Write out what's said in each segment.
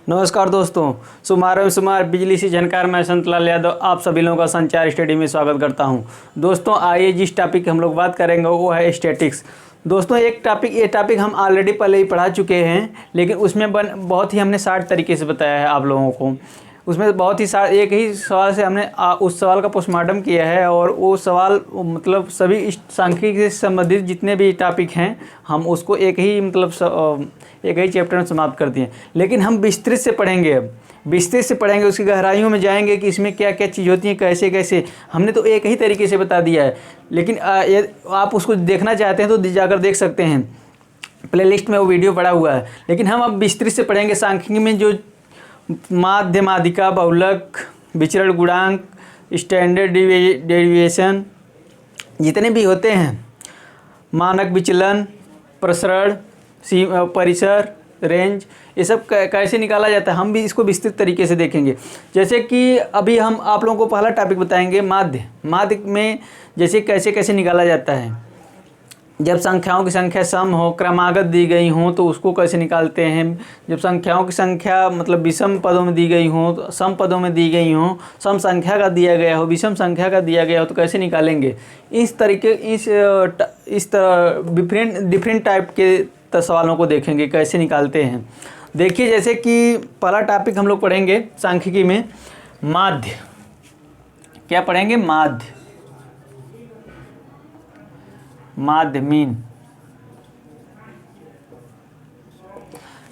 नमस्कार दोस्तों, सुमार बिजली से जानकार मैं संतलाल यादव आप सभी लोगों का संचार स्टडी में स्वागत करता हूं। दोस्तों आइए जिस टॉपिक हम लोग बात करेंगे वो है स्टैटिक्स। दोस्तों ये टॉपिक हम ऑलरेडी पहले ही पढ़ा चुके हैं, लेकिन उसमें बहुत ही हमने शार्ट तरीके से बताया है आप लोगों को। उसमें बहुत ही एक ही सवाल से हमने उस सवाल का पोस्टमार्टम किया है, और वो सवाल मतलब सभी सांख्यिकी से संबंधित जितने भी टॉपिक हैं हम उसको एक ही चैप्टर में समाप्त कर दिए। लेकिन हम विस्तृत से पढ़ेंगे, अब विस्तृत से पढ़ेंगे, उसकी गहराइयों में जाएंगे कि इसमें क्या क्या चीज़ होती है, कैसे कैसे। हमने तो एक ही तरीके से बता दिया है, लेकिन आप उसको देखना चाहते हैं तो जाकर देख सकते हैं, प्लेलिस्ट में वो वीडियो पड़ा हुआ है। लेकिन हम अब विस्तृत से पढ़ेंगे सांख्यिकी में जो माध्य, माध्यिका, बहुलक, विचरण गुणांक, स्टैंडर्ड डेविएशन जितने भी होते हैं, मानक विचलन, प्रसरण, परिसर, रेंज, ये सब कैसे निकाला जाता है हम भी इसको विस्तृत तरीके से देखेंगे। जैसे कि अभी हम आप लोगों को पहला टॉपिक बताएंगे माध्य में जैसे कैसे कैसे निकाला जाता है। जब संख्याओं की संख्या सम हो, क्रमागत दी गई हो तो उसको कैसे निकालते हैं। जब संख्याओं की संख्या मतलब विषम पदों में दी गई हो, सम पदों में दी गई हो, सम संख्या का दिया गया हो, विषम संख्या का दिया गया हो तो कैसे निकालेंगे। इस तरह डिफरेंट टाइप के सवालों को देखेंगे कैसे निकालते हैं। देखिए जैसे कि पहला टॉपिक हम लोग पढ़ेंगे सांख्यिकी में माध्य। क्या पढ़ेंगे? माध्य मीन।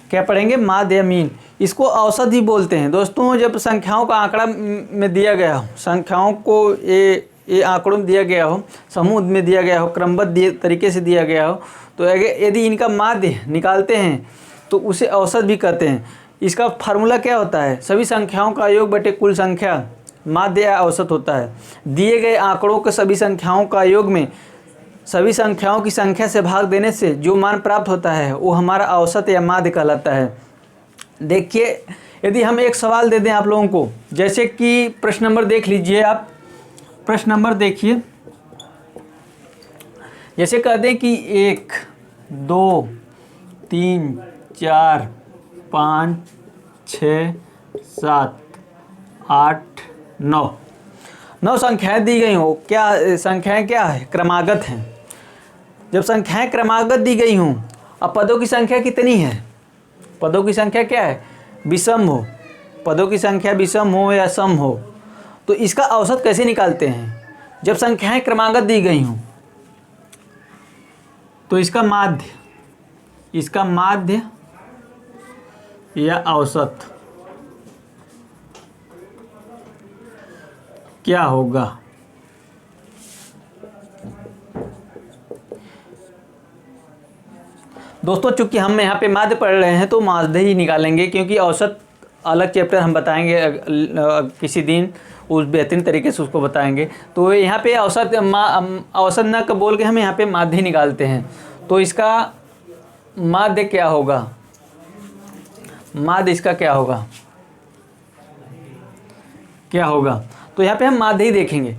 क्या पढ़ेंगे? माध्य मीन। इसको औसत ही बोलते हैं दोस्तों। जब संख्याओं का आंकड़ा में दिया गया हो, संख्याओं को ये आंकड़ों में दिया गया हो, समूह में दिया गया हो, क्रमबद्ध तरीके से दिया गया हो, तो यदि इनका माध्य निकालते हैं तो उसे औसत भी कहते हैं। इसका फार्मूला क्या होता है? सभी संख्याओं का योग बटे कुल संख्या माध्य या औसत होता है। दिए गए आंकड़ों के सभी संख्याओं का योग में सभी संख्याओं की संख्या से भाग देने से जो मान प्राप्त होता है वो हमारा औसत या माध्य कहलाता है। देखिए यदि हम एक सवाल दे दें आप लोगों को, जैसे कि प्रश्न नंबर देख लीजिए आप, प्रश्न नंबर देखिए। जैसे कह दें कि 1 2 3 4 5 6 7 8 9 संख्याएं दी गई हो। क्या संख्याएं क्या है? क्रमागत हैं। जब संख्याएं क्रमागत दी गई हों, अब पदों की संख्या कितनी है? पदों की संख्या क्या है? विषम हो। पदों की संख्या विषम हो या सम हो, तो इसका औसत कैसे निकालते हैं? जब संख्याएं क्रमागत दी गई हों तो इसका माध्य या औसत क्या होगा? दोस्तों चूंकि हम यहाँ पे माध्य पढ़ रहे हैं तो माध्य ही निकालेंगे, क्योंकि औसत अलग चैप्टर हम बताएंगे किसी दिन, उस बेहतरीन तरीके से उसको बताएंगे। तो यहाँ पे औसत न बोल के हम यहाँ पे माध्य निकालते हैं। तो इसका माध्य क्या होगा? माध्य इसका क्या होगा? तो यहाँ पे हम माध्य ही देखेंगे।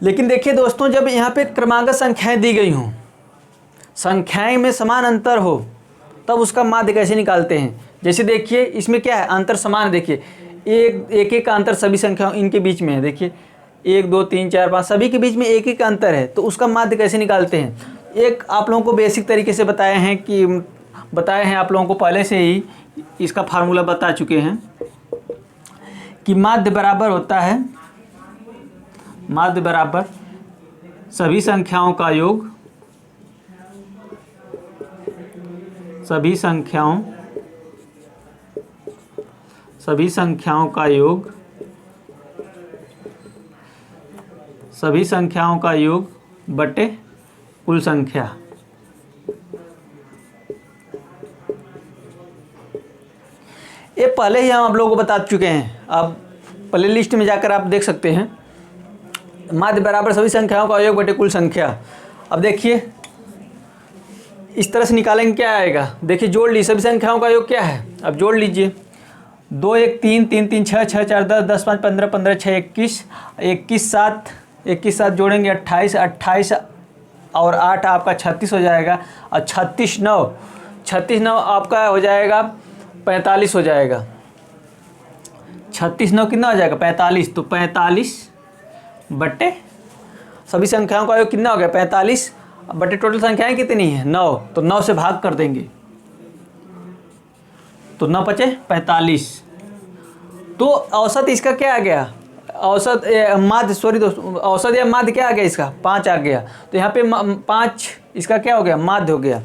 लेकिन देखिए दोस्तों, जब यहाँ पे क्रमागत संख्याएं दी गई हों, संख्याएं में समान अंतर हो, तब उसका माध्य कैसे निकालते हैं? जैसे देखिए इसमें क्या है, अंतर समान। देखिए एक का अंतर सभी संख्याओं इनके बीच में है। देखिए 1 2 3 4 5 सभी के बीच में एक का अंतर है, तो उसका माध्य कैसे निकालते हैं? एक आप लोगों को बेसिक तरीके से बताए हैं आप लोगों को पहले से ही, इसका फार्मूला बता चुके हैं कि माध्य बराबर होता है, माध्य बराबर सभी संख्याओं का योग, सभी संख्याओं का योग बटे कुल संख्या। ये पहले ही हम आप लोगों को बता चुके हैं, अब प्ले लिस्ट में जाकर आप देख सकते हैं। माध्य बराबर सभी संख्याओं का योग बटे कुल संख्या। अब देखिए इस तरह से निकालेंगे, क्या आएगा? देखिए जोड़ लीजिए, सभी संख्याओं का योग क्या है? अब जोड़ लीजिए, 2 1 3 3 3 6 6 4 10 10 5 15 15 6 21 21 7 जोड़ेंगे 28 28 और 8 आपका 36 हो जाएगा, और 36 9 आपका हो जाएगा 45 हो जाएगा। 36 9 कितना हो जाएगा 45। तो 45 बट्टे सभी संख्याओं का योग कितना हो गया 45 बटे टोटल संख्याएं कितनी है 9। तो 9 से भाग कर देंगे तो 9 पचे 45। तो औसत इसका क्या आ गया, औसत माध्य, सॉरी दोस्तों, औसत या माध्य क्या आ गया इसका 5 आ गया। तो यहाँ पे 5 इसका क्या हो गया माध्य हो गया।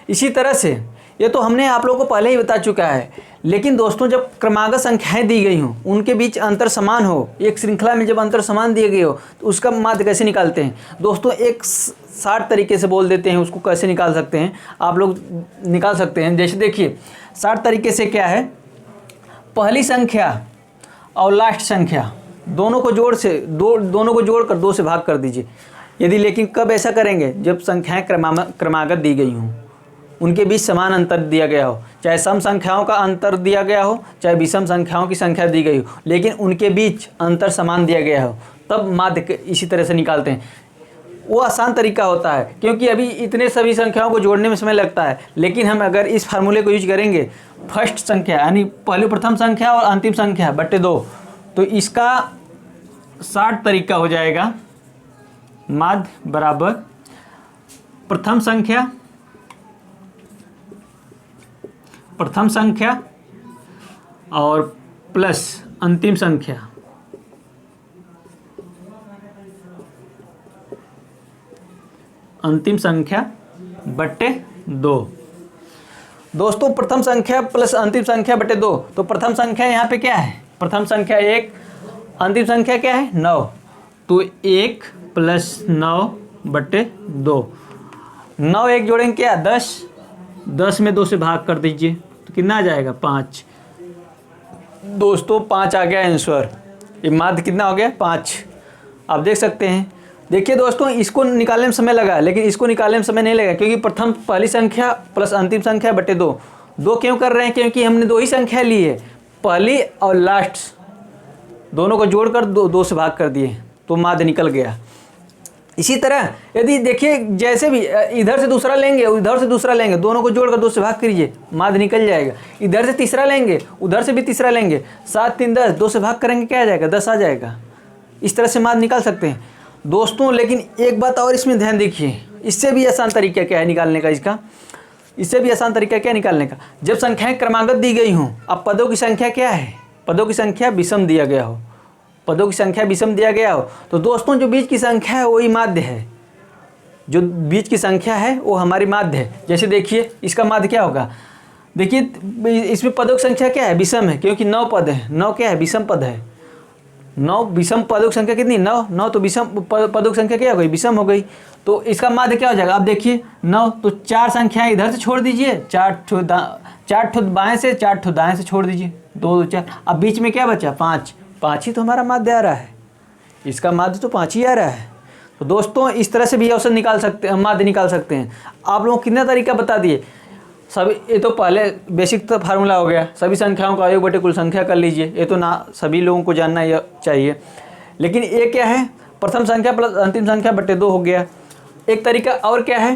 इसी तरह से ये तो हमने आप लोगों को पहले ही बता चुका है, लेकिन दोस्तों जब क्रमागत संख्याएं दी गई हों उनके बीच अंतर समान हो, एक श्रृंखला में जब अंतर समान दिए गए हो तो उसका माध्य कैसे निकालते हैं दोस्तों। एक 60 तरीके से बोल देते हैं उसको कैसे निकाल सकते हैं, आप लोग निकाल सकते हैं। जैसे देखिए 60 तरीके से क्या है, पहली संख्या और लास्ट संख्या दोनों को जोड़कर 2 से भाग कर दीजिए। यदि लेकिन कब ऐसा करेंगे, जब संख्याएं क्रमागत दी गई हों, उनके बीच समान अंतर दिया गया हो, चाहे सम संख्याओं का अंतर दिया गया हो चाहे विषम संख्याओं की संख्या दी गई हो, लेकिन उनके बीच अंतर समान दिया गया हो, तब माध्य इसी तरह से निकालते हैं। वो आसान तरीका होता है क्योंकि अभी इतने सभी संख्याओं को जोड़ने में समय लगता है, लेकिन हम अगर इस फार्मूले को यूज करेंगे फर्स्ट संख्या यानी पहली प्रथम संख्या और अंतिम संख्या बटे 2, तो इसका 60 तरीका हो जाएगा माध्य बराबर प्रथम संख्या और प्लस अंतिम संख्या बटे 2। दोस्तों प्रथम संख्या प्लस अंतिम संख्या बटे 2, तो प्रथम संख्या यहाँ पे क्या है, प्रथम संख्या 1, अंतिम संख्या क्या है 9, तो 1 + 9 बटे 2। 9 1 जोड़ेंगे क्या 10, 10 में 2 से भाग कर दीजिए तो कितना आ जाएगा 5। दोस्तों 5 आ गया आंसर। ये माध्य कितना हो गया 5, आप देख सकते हैं। देखिए दोस्तों इसको निकालने में समय लगा, लेकिन इसको निकालने में समय नहीं लगा क्योंकि प्रथम पहली संख्या प्लस अंतिम संख्या बटे 2। 2 क्यों कर रहे हैं, क्योंकि हमने 2 ही संख्या ली है, पहली और लास्ट दोनों को जोड़कर 2 से भाग कर दिए तो माध्य निकल गया। इसी तरह यदि देखिए जैसे भी इधर से दूसरा लेंगे उधर से दूसरा लेंगे, दोनों को जोड़कर 2 से भाग कीजिए माध्य निकल जाएगा। इधर से तीसरा लेंगे उधर से भी तीसरा लेंगे, 7 3 10, 2 से भाग करेंगे क्या आ जाएगा 10 आ जाएगा। इस तरह से माध्य निकाल सकते हैं दोस्तों। लेकिन एक बात और इसमें ध्यान देखिए, इससे भी आसान तरीका क्या है निकालने का, इससे भी आसान तरीका क्या निकालने का, जब संख्याएं क्रमागत दी गई हों, अब पदों की संख्या क्या है, पदों की संख्या विषम दिया गया हो, पदों की संख्या विषम दिया गया हो, तो दोस्तों जो बीच की संख्या है वही माध्य है, जो बीच की संख्या है वो हमारी माध्य है। जैसे देखिए इसका माध्य क्या होगा, देखिए इसमें पदों की संख्या क्या है विषम है, क्योंकि 9 पद है, 9 क्या है विषम पद है, 9 विषम पदों की संख्या कितनी 9 तो विषम पदों की संख्या क्या हो गई विषम हो गई। तो इसका माध्य क्या हो जाएगा, आप देखिए 9, तो 4 संख्याएं इधर से छोड़ दीजिए, 4 ठो बाएं से 4 ठो दाएं से छोड़ दीजिए, 2 2 4, अब बीच में क्या बचा 5 ही तो हमारा माध्य आ रहा है, इसका माध्य तो 5 ही आ रहा है। तो दोस्तों इस तरह से भी औसत निकाल सकते हैं, माध्य निकाल सकते हैं। आप लोगों को कितना तरीका बता दिए सभी, ये तो पहले बेसिक तो फार्मूला हो गया, सभी संख्याओं का योग बटे कुल संख्या कर लीजिए, ये तो ना सभी लोगों को जानना ही चाहिए। लेकिन ये क्या है, प्रथम संख्या प्लस अंतिम संख्या बटे 2 हो गया। एक तरीका और क्या है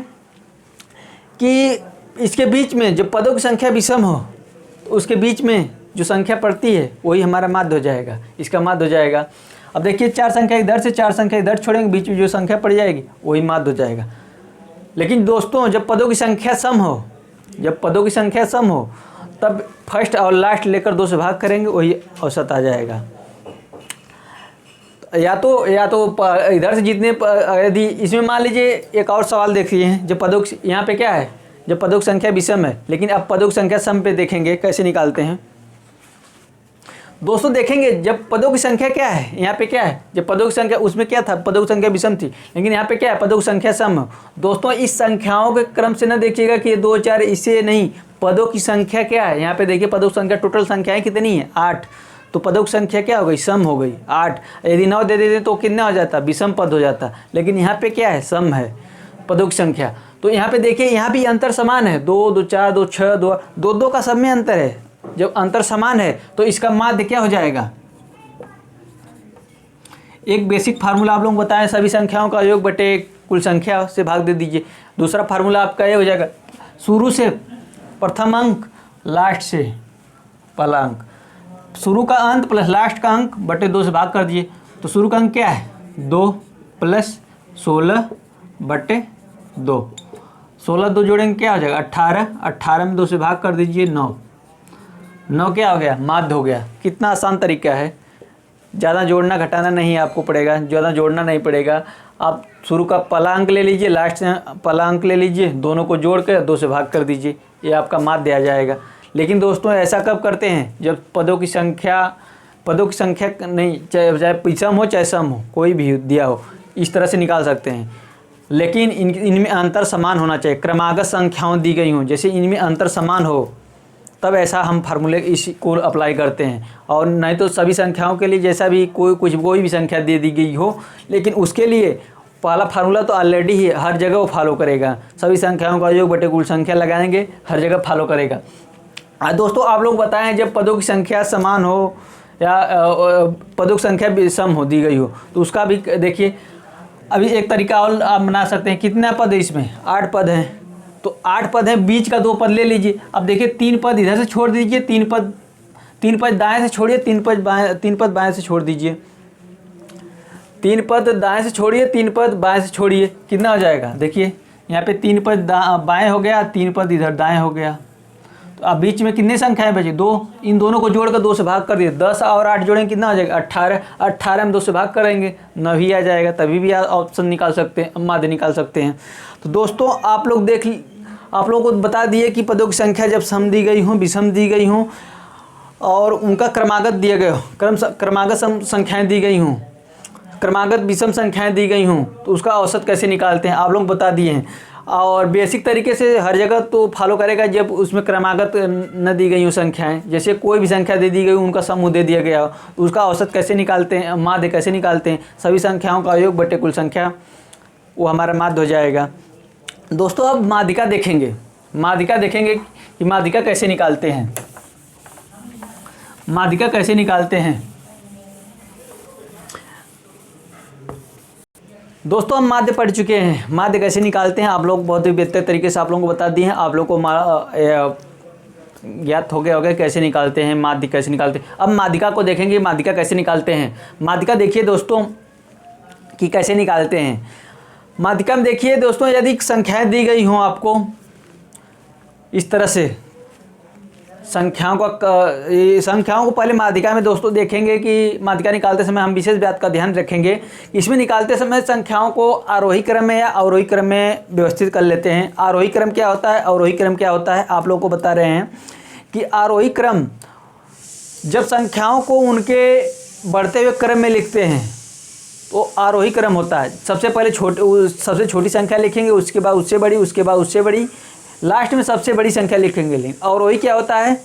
कि इसके बीच में जब पदों की संख्या विषम हो तो उसके बीच में जो संख्या पड़ती है वही हमारा माध्य हो जाएगा, इसका माध्य हो जाएगा। अब देखिए 4 संख्या इधर से 4 संख्या इधर छोड़ेंगे, बीच में जो संख्या पड़ जाएगी वही माध्य हो जाएगा। लेकिन दोस्तों जब पदों की संख्या सम हो, जब पदों की संख्या सम हो तब फर्स्ट और लास्ट लेकर 2 से भाग करेंगे वही औसत आ जाएगा। या तो इधर से जितने, यदि इसमें मान लीजिए एक और सवाल देखिए, जब पदों की यहाँ पे क्या है, जब पदों की संख्या विषम है, लेकिन अब पदों की संख्या सम पे देखेंगे कैसे निकालते हैं दोस्तों। देखेंगे जब पदों की संख्या क्या है, यहाँ पे क्या है, जब पदों की संख्या उसमें क्या था, पदों की संख्या विषम थी, लेकिन यहाँ पे क्या है पदों की संख्या सम है। दोस्तों इस संख्याओं के क्रम से न देखिएगा कि ये 2 4 इससे नहीं, पदों की संख्या क्या है, यहाँ पे देखिए पदों की संख्या टोटल संख्याएं कितनी है 8, तो पदों की संख्या क्या हो गई सम हो गई 8। यदि 9 दे देते तो कितना हो जाता विषम पद हो जाता, लेकिन यहाँ पे क्या है सम है पदों की संख्या। तो यहाँ पे देखिए यहाँ भी अंतर समान है, 2 2 4 2 6 2 2 का सब में अंतर है। जब अंतर समान है तो इसका माध्य क्या हो जाएगा, एक बेसिक फार्मूला आप लोग बताएं, सभी संख्याओं का योग बटे कुल संख्या से भाग दे दीजिए। दूसरा फार्मूला आपका ये हो जाएगा, शुरू से प्रथम अंक लास्ट से पहला अंक, शुरू का अंत प्लस लास्ट का अंक बटे 2 से भाग कर दिए, तो शुरू का अंक क्या है 2 प्लस 16 बटे 2, 16 2 जोड़ेंगे क्या हो जाएगा 18, 18 में 2 से भाग कर दीजिए 9, 9 क्या हो गया माध्य हो गया। कितना आसान तरीका है, ज़्यादा जोड़ना घटाना नहीं आपको पड़ेगा, ज़्यादा जोड़ना नहीं पड़ेगा। आप शुरू का पहला अंक ले लीजिए, लास्ट से पहला अंक ले लीजिए, दोनों को जोड़ कर 2 से भाग कर दीजिए, ये आपका माध्य आ जाएगा। लेकिन दोस्तों ऐसा कब करते हैं, जब पदों की संख्या नहीं, चाहे विषम हो चाहे सम हो, कोई भी दिया हो, इस तरह से निकाल सकते हैं। लेकिन इनमें अंतर समान होना चाहिए, क्रमागत संख्याओं दी गई हों, जैसे इनमें अंतर समान हो तब ऐसा हम फार्मूले इसी को अप्लाई करते हैं। और नहीं तो सभी संख्याओं के लिए जैसा भी कोई भी संख्या दे दी गई हो, लेकिन उसके लिए पहला फार्मूला तो ऑलरेडी ही हर जगह वो फॉलो करेगा, सभी संख्याओं का योग बटे कुल संख्या लगाएंगे, हर जगह फॉलो करेगा। दोस्तों आप लोग बताएं, जब पदों की संख्या समान हो या पदों की संख्या सम हो दी गई हो, तो उसका भी देखिए। अभी एक तरीका और आप बना सकते हैं, कितना पद है इसमें 8 पद हैं, तो 8 पद हैं, बीच का 2 पद ले लीजिए। अब देखिए 3 पद इधर से छोड़ दीजिए, 3 पद दाएं से छोड़िए, 3 पद बाएं से छोड़ दीजिए, 3 पद दाएं से छोड़िए, 3 पद बाएं से छोड़िए, कितना हो जाएगा देखिए यहाँ पे 3 पद बाएं हो गया, 3 पद इधर दाएं हो गया। तो अब बीच में कितनी संख्याएं बची 2, इन दोनों को जोड़कर 2 से भाग कर दिए, 10 और 8 जोड़ेंगे कितना हो जाएगा 18, 18 में 2 से भाग करेंगे 9 ही आ जाएगा, तभी भी ऑप्शन निकाल सकते हैं, माध्य निकाल सकते हैं। तो दोस्तों आप लोगों को बता दिए कि पदों की संख्या जब सम दी गई हो, विषम दी गई हो और उनका क्रमागत दिया गया हो, क्रमागत संख्याएँ दी गई हों, क्रमागत विषम संख्याएं दी गई हों, तो उसका औसत कैसे निकालते हैं आप लोग बता दिए हैं। और बेसिक तरीके से हर जगह तो फॉलो करेगा जब उसमें क्रमागत न दी गई हो संख्याएं, जैसे कोई भी संख्या दे दी गई उनका समूह दे दिया गया हो, तो उसका औसत कैसे निकालते हैं, माध्य कैसे निकालते हैं, सभी संख्याओं का योग बटे कुल संख्या, वो हमारा माध्य हो जाएगा। दोस्तों अब माध्यिका देखेंगे कि माध्यिका कैसे निकालते हैं, माध्यिका कैसे निकालते हैं। दोस्तों हम माध्य पढ़ चुके हैं, माध्य कैसे निकालते हैं आप लोग बहुत ही बेहतर तरीके से आप लोगों को बता दिए हैं। आप लोग को ज्ञात हो गया होगा कैसे निकालते हैं, माध्य कैसे निकालते हैं। अब माध्यिका को देखेंगे, माध्यिका कैसे निकालते हैं। माध्यिका देखिए दोस्तों कि कैसे निकालते हैं। माध्यिका में देखिए दोस्तों, यदि संख्याएं दी गई हों आपको इस तरह से, संख्याओं को पहले माध्यिका में दोस्तों देखेंगे कि माध्यिका निकालते समय हम विशेष बात का ध्यान रखेंगे। इसमें निकालते समय संख्याओं को आरोही क्रम में या अवरोही क्रम में व्यवस्थित कर लेते हैं। आरोही क्रम क्या होता है, अवरोही क्रम क्या होता है, आप लोगों को बता रहे हैं कि आरोही क्रम जब संख्याओं को उनके बढ़ते हुए क्रम में लिखते हैं तो आरोही क्रम होता है। सबसे पहले सबसे छोटी संख्या लिखेंगे, उसके बाद उससे बड़ी, उसके बाद उससे बड़ी, लास्ट में सबसे बड़ी संख्या लिखेंगे। लेकिन अवरोही क्या होता है,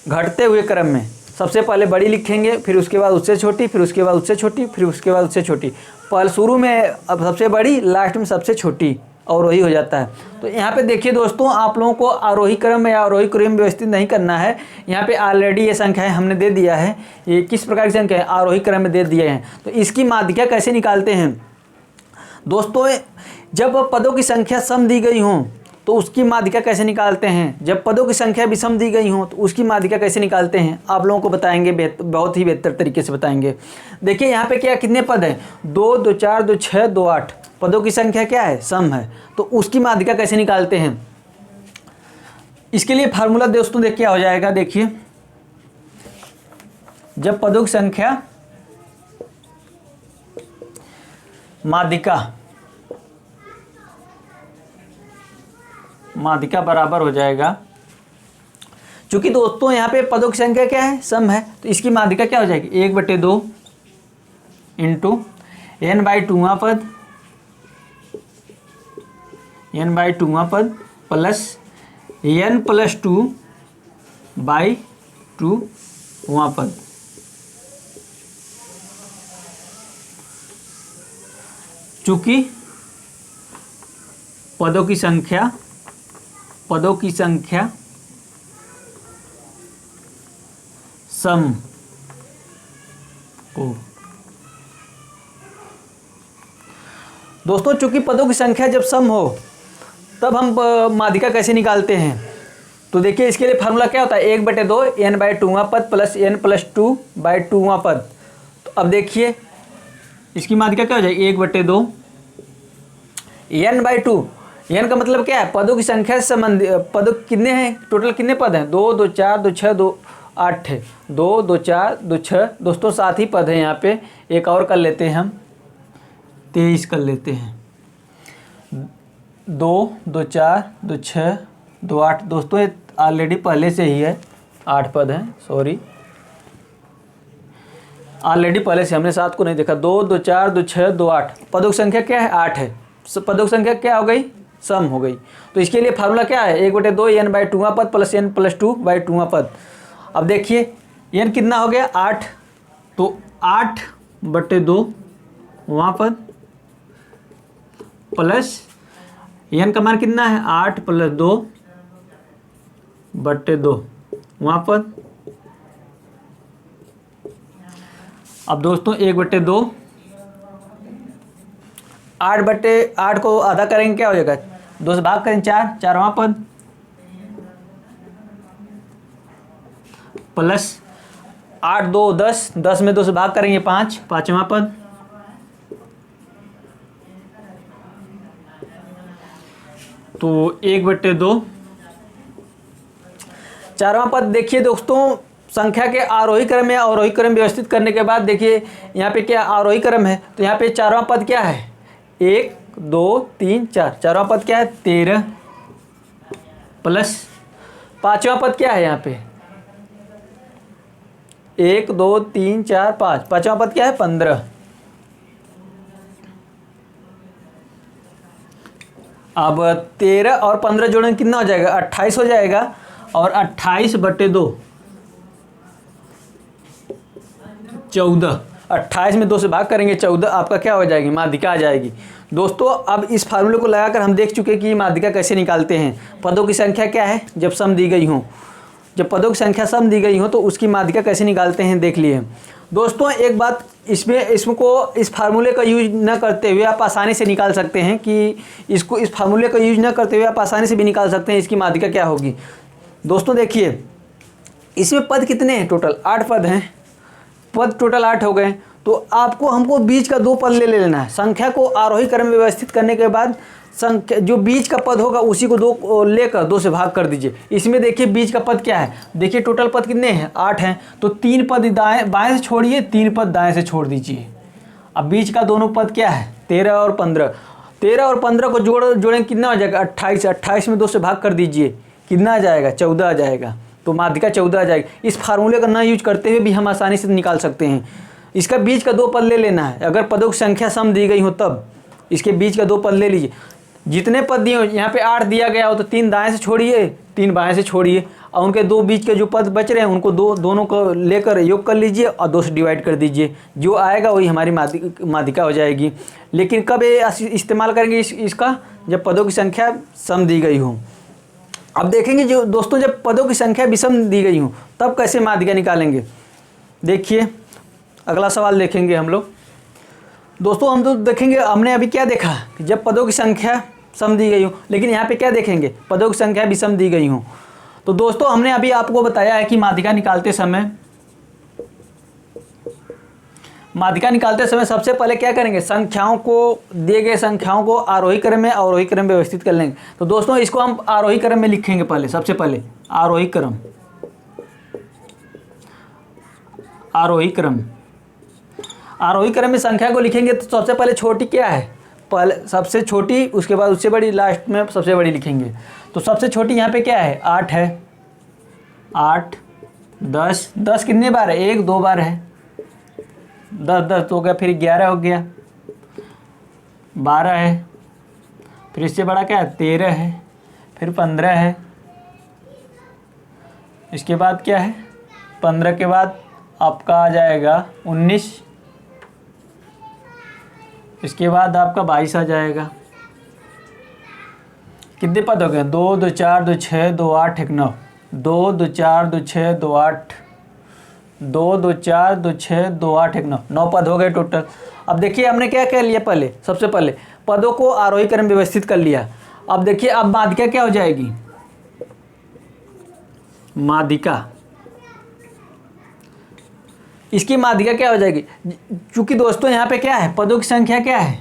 घटते हुए क्रम में सबसे पहले बड़ी लिखेंगे, फिर उसके बाद उससे छोटी, फिर उसके बाद उससे छोटी, फिर उसके बाद उससे छोटी। पहले शुरू में अब सबसे बड़ी, लास्ट में सबसे छोटी, अवरोही हो जाता है। तो यहाँ पे देखिए दोस्तों, आप लोगों को आरोही क्रम में या अवरोही क्रम में व्यवस्थित नहीं करना है। यहाँ पे ऑलरेडी ये संख्याएं हमने दे दिया है, ये किस प्रकार की संख्या है, आरोही क्रम में दे दिए हैं। तो इसकी माध्यिका कैसे निकालते हैं दोस्तों, जब पदों की संख्या सम दी गई हों तो उसकी माध्यिका कैसे निकालते हैं, जब पदों की संख्या विषम दी गई हो तो उसकी माध्यिका कैसे निकालते हैं आप लोगों को बताएंगे, बहुत ही बेहतर तरीके से बताएंगे। देखिए यहाँ पे क्या कितने पद हैं, 2 2 4 2 6 2 8, पदों की संख्या क्या है, सम है, तो उसकी माध्यिका कैसे निकालते हैं। इसके लिए फार्मूला दोस्तों देख क्या हो जाएगा, देखिए जब पदों की संख्या माध्यिका बराबर हो जाएगा, चूंकि दोस्तों यहाँ पे पदों की संख्या क्या है, सम है, तो इसकी माध्यिका क्या हो जाएगी 1/2 इंटू n/2वां पद, n/2वां पद प्लस n+2/2वां पद। चूंकि पदों की संख्या सम को, दोस्तों चूंकि पदों की संख्या जब सम हो तब हम माध्यिका कैसे निकालते हैं, तो देखिए इसके लिए फार्मूला क्या होता है, 1/2 n/2वां पद प्लस n+2/2वां पद। तो अब देखिए इसकी माध्यिका क्या हो जाएगी, 1/2 n/2। n का मतलब क्या है, पदों की संख्या से संबंधित, पदों कितने हैं, टोटल कितने पद हैं, 2 2 4 2 6 2 8 है, 2 2 4 2 6 दोस्तों 7 ही पद हैं यहाँ पे। एक और कर लेते हैं हम, 23 कर लेते हैं, 2 2 4 2 6 2 8 दोस्तों ये ऑलरेडी पहले से ही है, 8 पद हैं, सॉरी ऑलरेडी पहले से, हमने 7 को नहीं देखा। 2 2 4 2 6 2 8 पदों की संख्या क्या है, 8 है। पदों की संख्या क्या हो गई, सम हो गई। तो इसके लिए फार्मूला क्या है, 1/2 n/2वां पद प्लस n+2/2वां पद। अब देखिए n कितना हो गया, 8, तो 8/2वां पद प्लस n का मान कितना है, 8 + 2/2वां पद। अब दोस्तों 1/2, 8/8 को आधा करेंगे क्या हो जाएगा, 2 से भाग करें 4, 4वां पद प्लस 8 2 10, 10 में 2 से भाग करेंगे 5, 5वां पद। तो 1/2 4वां पद। देखिए दोस्तों संख्या के आरोही क्रम में अवरोही क्रम व्यवस्थित करने के बाद देखिए यहाँ पे क्या आरोही क्रम है, तो यहाँ पे 4वां पद क्या है, 1 2 3 4, 4वां पद क्या है 13 प्लस 5वां पद क्या है यहाँ पे 1 2 3 4 5, 5वां पद क्या है 15। अब 13 और 15 जोड़ेंगे कितना हो जाएगा, 28 हो जाएगा। और 28/2 14, 28 में 2 से भाग करेंगे 14, आपका क्या हो जाएगी, माध्यिका आ जाएगी। दोस्तों अब इस फार्मूले को लगाकर हम देख चुके कि माध्यिका कैसे निकालते हैं। पदों की संख्या क्या है, जब सम दी गई हो, जब पदों की संख्या सम दी गई हो तो उसकी माध्यिका कैसे निकालते हैं देख लिए। दोस्तों एक बात इसको इस फार्मूले का यूज न करते हुए आप आसानी से निकाल सकते हैं कि इसको इस फार्मूले का यूज न करते हुए आप आसानी से भी निकाल सकते हैं इसकी माध्यिका क्या होगी। दोस्तों देखिए इसमें पद कितने हैं, टोटल 8 पद हैं, पद टोटल 8 हो गए। तो आपको हमको बीच का 2 पद ले लेना है। संख्या को आरोही क्रम में व्यवस्थित करने के बाद संख्या जो बीच का पद होगा उसी को 2 लेकर 2 से भाग कर दीजिए। इसमें देखिए बीच का पद क्या है, देखिए टोटल पद कितने हैं 8 हैं, तो 3 पद दाएं बाएं से छोड़िए, 3 पद दाएं से छोड़ दीजिए। अब बीच का दोनों पद क्या है 13 और 15, 13 और 15 को जोड़ें कितना हो जाएगा 28, 28 में 2 से भाग कर दीजिए, कितना आ जाएगा 14 आ जाएगा। तो माध्यिका 14 आ जाएगी। इस फार्मूले का ना यूज करते हुए भी हम आसानी से निकाल सकते हैं। इसका बीच का 2 पद ले लेना है, अगर पदों की संख्या सम दी गई हो तब इसके बीच का 2 पद ले लीजिए। जितने पद दिए हो यहाँ पे 8 दिया गया हो तो 3 दाएं से छोड़िए, 3 बाएं से छोड़िए, और उनके 2 बीच के जो पद बच रहे हैं उनको दोनों को लेकर योग कर लीजिए और 2 से डिवाइड कर दीजिए। जो आएगा वही हमारी माध्यिका हो जाएगी। लेकिन कब ये इस्तेमाल करेंगे इसका, जब पदों की संख्या सम दी गई हो। अब देखेंगे जो दोस्तों जब पदों की संख्या विषम दी गई हो तब कैसे माध्यिका निकालेंगे। देखिए अगला सवाल देखेंगे हम लोग। दोस्तों हम तो देखेंगे, हमने अभी क्या देखा कि जब पदों की संख्या सम दी गई हो, लेकिन यहाँ पे क्या देखेंगे पदों की संख्या विषम दी गई हो। तो दोस्तों हमने अभी आपको बताया है कि माध्यिका निकालते समय सबसे पहले क्या करेंगे, संख्याओं को, दिए गए संख्याओं को आरोही क्रम में अवरोही क्रम में व्यवस्थित कर लेंगे। तो दोस्तों इसको हम आरोही क्रम में लिखेंगे पहले, सबसे पहले आरोही क्रम में संख्या को लिखेंगे। तो सबसे पहले छोटी क्या है, पहले सबसे छोटी, उसके बाद उससे बड़ी, लास्ट में सबसे बड़ी लिखेंगे। तो सबसे छोटी यहाँ पे क्या है 8 है, 8 10, 10 कितने बार है 1 2 बार है, 10 10 हो गया, फिर 11 हो गया, 12 है, फिर इससे बड़ा क्या है 13 है, फिर 15 है, इसके बाद क्या है 15 के बाद आपका आ जाएगा 19, इसके बाद आपका 22 आ जाएगा। कितने पद हो गए 2 2 4 2 6 2 8 1 9, 2 2 4 2 6 2 8, 2 2 4 2 6 2 8 1 9, 9 पद हो गए टोटल। अब देखिए हमने क्या कर लिया, पहले सबसे पहले पदों को आरोही क्रम व्यवस्थित कर लिया। अब देखिए अब माध्यिका क्या हो जाएगी, माध्यिका। इसकी माध्यिका क्या हो जाएगी? चूंकि दोस्तों यहाँ पे क्या है, पदों की संख्या क्या है,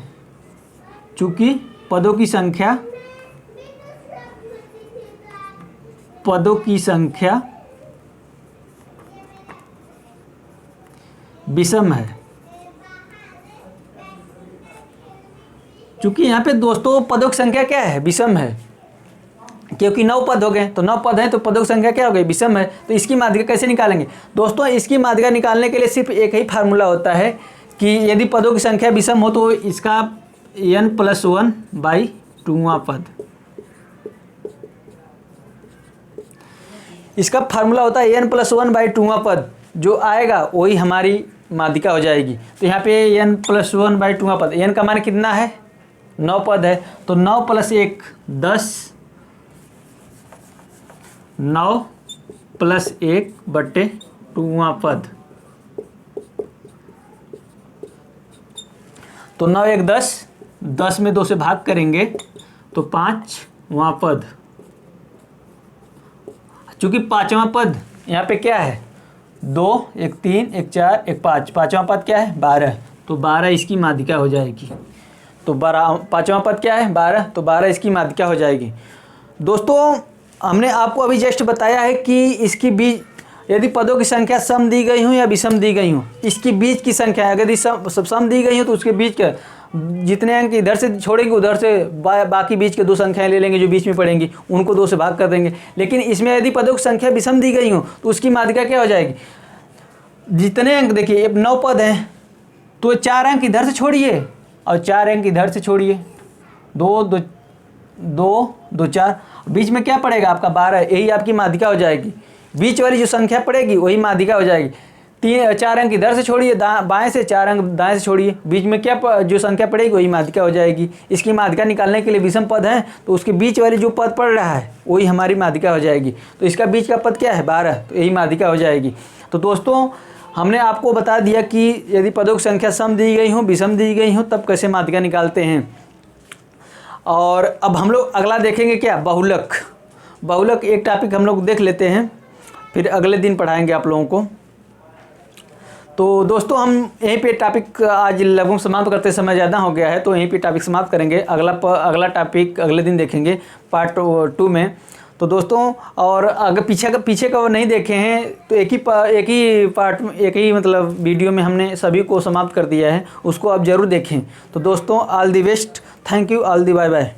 चूंकि पदों की संख्या विषम है। चूंकि यहाँ पे दोस्तों पदों की संख्या क्या है, विषम है, क्योंकि 9 पद हो गए, तो 9 पद हैं तो पदों की संख्या क्या हो गई, विषम है। तो इसकी माध्यिका कैसे निकालेंगे दोस्तों? इसकी माध्यिका निकालने के लिए सिर्फ एक ही फार्मूला होता है कि यदि पदों की संख्या विषम हो तो इसका n+1/2वां पद, इसका फार्मूला होता है n+1/2वां पद, जो आएगा वही हमारी माध्यिका हो जाएगी। तो यहाँ पे n+1/2वां पद, n का मान कितना है, 9 पद है, तो 9 + 1 10, 9 + 1/2वां पद, तो 9 1 10, 10 में 2 से भाग करेंगे तो 5वां पद। चूंकि 5वां पद यहाँ पे क्या है, 2 1 3 1 4 1 5, 5वां पद क्या है 12, तो 12 इसकी माध्यिका हो जाएगी। तो 12, 5वां पद क्या है 12, तो 12 इसकी माध्यिका हो जाएगी। दोस्तों हमने आपको अभी जस्ट बताया है कि इसकी बीच, यदि पदों की संख्या सम दी गई हो या विषम दी गई हो, इसकी बीच की संख्या अगर सम दी गई हो तो उसके बीच का जितने अंक इधर से छोड़ेंगे उधर से बाकी बीच के 2 संख्याएं ले लेंगे जो बीच में पड़ेंगी, उनको 2 से भाग कर देंगे। लेकिन इसमें यदि पदों की संख्या विषम दी गई हो तो उसकी माध्यिका क्या हो जाएगी, जितने अंक देखिए 9 पद हैं तो 4 अंक इधर से छोड़िए और 4 अंक इधर से छोड़िए, 2 2 2 2 4, बीच में क्या पड़ेगा आपका 12, यही आपकी माध्यिका हो जाएगी। बीच वाली जो संख्या पड़ेगी वही माध्यिका हो जाएगी। 4 अंक इधर से छोड़िए बाएं से, 4 अंक दाएं से छोड़िए, बीच में क्या जो संख्या पड़ेगी वही माध्यिका हो जाएगी। इसकी माध्यिका निकालने के लिए विषम पद है तो उसके बीच वाली जो पद पड़ रहा है वही हमारी माध्यिका हो जाएगी। तो इसका बीच का पद क्या है 12, तो यही माध्यिका हो जाएगी। तो दोस्तों हमने आपको बता दिया कि यदि पदों की संख्या सम दी गई हो विषम दी गई हो तब कैसे माध्यिका निकालते हैं। और अब हम लोग अगला देखेंगे क्या, बहुलक। बहुलक एक टॉपिक हम लोग देख लेते हैं, फिर अगले दिन पढ़ाएंगे आप लोगों को। तो दोस्तों हम यहीं पे टॉपिक आज लगभग समाप्त करते समय ज़्यादा हो गया है तो यहीं पे टॉपिक समाप्त करेंगे। अगला टॉपिक अगले दिन देखेंगे पार्ट 2 में। तो दोस्तों और अगर पीछे का वो नहीं देखे हैं तो एक ही मतलब वीडियो में हमने सभी को समाप्त कर दिया है, उसको आप ज़रूर देखें। तो दोस्तों all the best, thank you, all the bye bye.